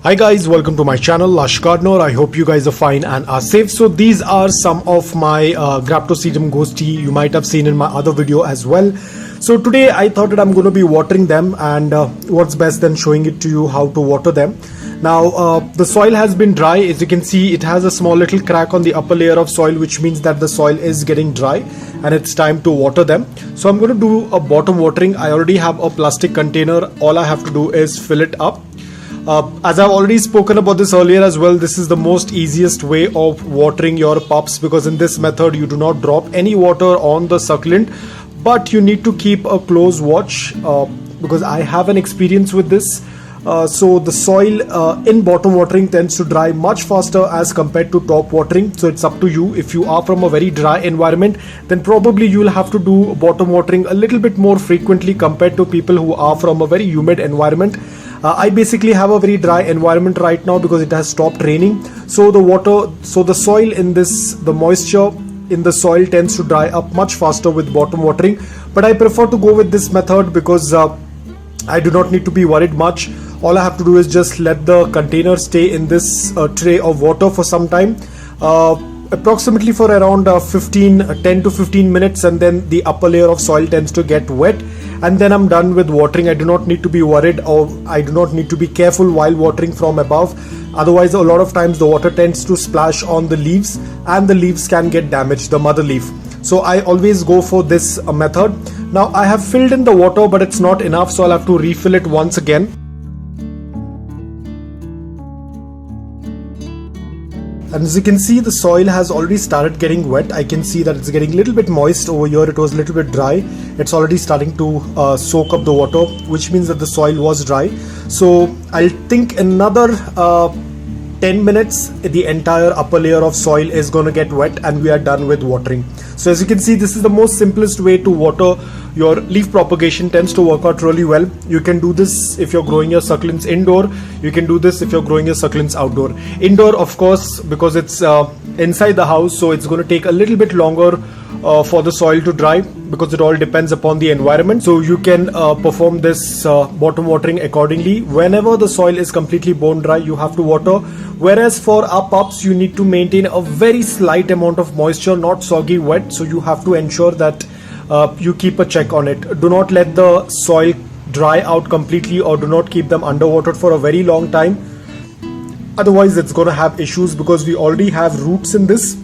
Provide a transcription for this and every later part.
Hi guys, welcome to my channel Lush Gardener. I hope you guys are fine and are safe. So these are some of my Graptoseedum ghostii you might have seen in my other video as well. So today I thought that I'm going to be watering them, and what's best than showing it to you how to water them. Now the soil has been dry. As you can see, it has a small little crack on the upper layer of soil, which means that the soil is getting dry and it's time to water them. So I'm going to do a bottom watering. I already have a plastic container. All I have to do is fill it up. As I've already spoken about this earlier as well, this is the most easiest way of watering your pups, because in this method you do not drop any water on the succulent, but you need to keep a close watch because I have an experience with this. So the soil in bottom watering tends to dry much faster as compared to top watering. So it's up to you. If you are from a very dry environment, then probably you will have to do bottom watering a little bit more frequently compared to people who are from a very humid environment. I basically have a very dry environment right now because it has stopped raining. So the soil in this, the moisture in the soil tends to dry up much faster with bottom watering. But I prefer to go with this method because I do not need to be worried much. All I have to do is just let the container stay in this tray of water for some time, approximately for around 10 to 15 minutes, and then the upper layer of soil tends to get wet, and then I'm done with watering. I do not need to be worried, or I do not need to be careful while watering from above. Otherwise, a lot of times the water tends to splash on the leaves and the leaves can get damaged, the mother leaf. So I always go for this method. Now I have filled in the water, but it's not enough, so I'll have to refill it once again. And as you can see, the soil has already started getting wet. I can see that it's getting a little bit moist. Over here it was a little bit dry. It's already starting to soak up the water, which means that the soil was dry. So I'll think another 10 minutes, the entire upper layer of soil is going to get wet and we are done with watering. So as you can see, this is the most simplest way to water your leaf propagation. Tends to work out really well. You can do this if you're growing your succulents indoor. You can do this if you're growing your succulents outdoor. Indoor, of course, because it's inside the house, so it's going to take a little bit longer for the soil to dry, because it all depends upon the environment. So you can perform this bottom watering accordingly. Whenever the soil is completely bone dry, you have to water. Whereas for our pups, you need to maintain a very slight amount of moisture, not soggy wet. So you have to ensure that you keep a check on it. Do not let the soil dry out completely, or do not keep them underwatered for a very long time. Otherwise it's going to have issues, because we already have roots in this.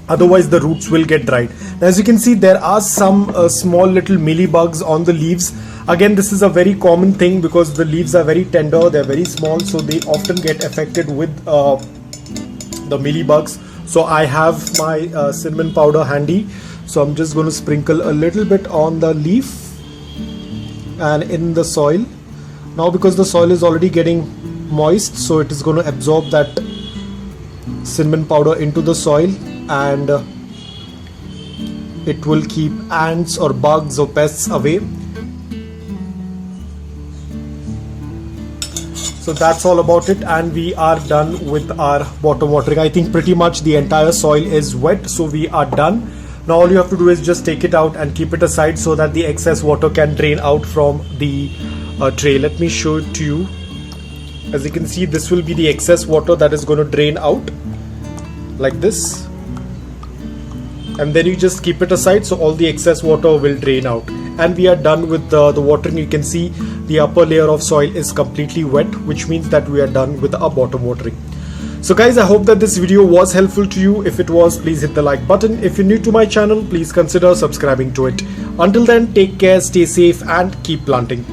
Otherwise the roots will get dried. Now, as you can see, there are some small little mealybugs on the leaves. Again, this is a very common thing because the leaves are very tender, they're very small, so they often get affected with the mealybugs. So I have my cinnamon powder handy. So I'm just going to sprinkle a little bit on the leaf and in the soil. Now, because the soil is already getting moist, so it is going to absorb that cinnamon powder into the soil, and it will keep ants or bugs or pests away. So that's all about it, and we are done with our bottom watering. I think pretty much the entire soil is wet, so we are done. Now all you have to do is just take it out and keep it aside so that the excess water can drain out from the tray. Let me show it to you. As you can see, this will be the excess water that is going to drain out like this, and then you just keep it aside, so all the excess water will drain out. And we are done with the watering. You can see the upper layer of soil is completely wet, which means that we are done with our bottom watering. So guys, I hope that this video was helpful to you. If it was, please hit the like button. If you're new to my channel, please consider subscribing to it. Until then, take care, stay safe, and keep planting.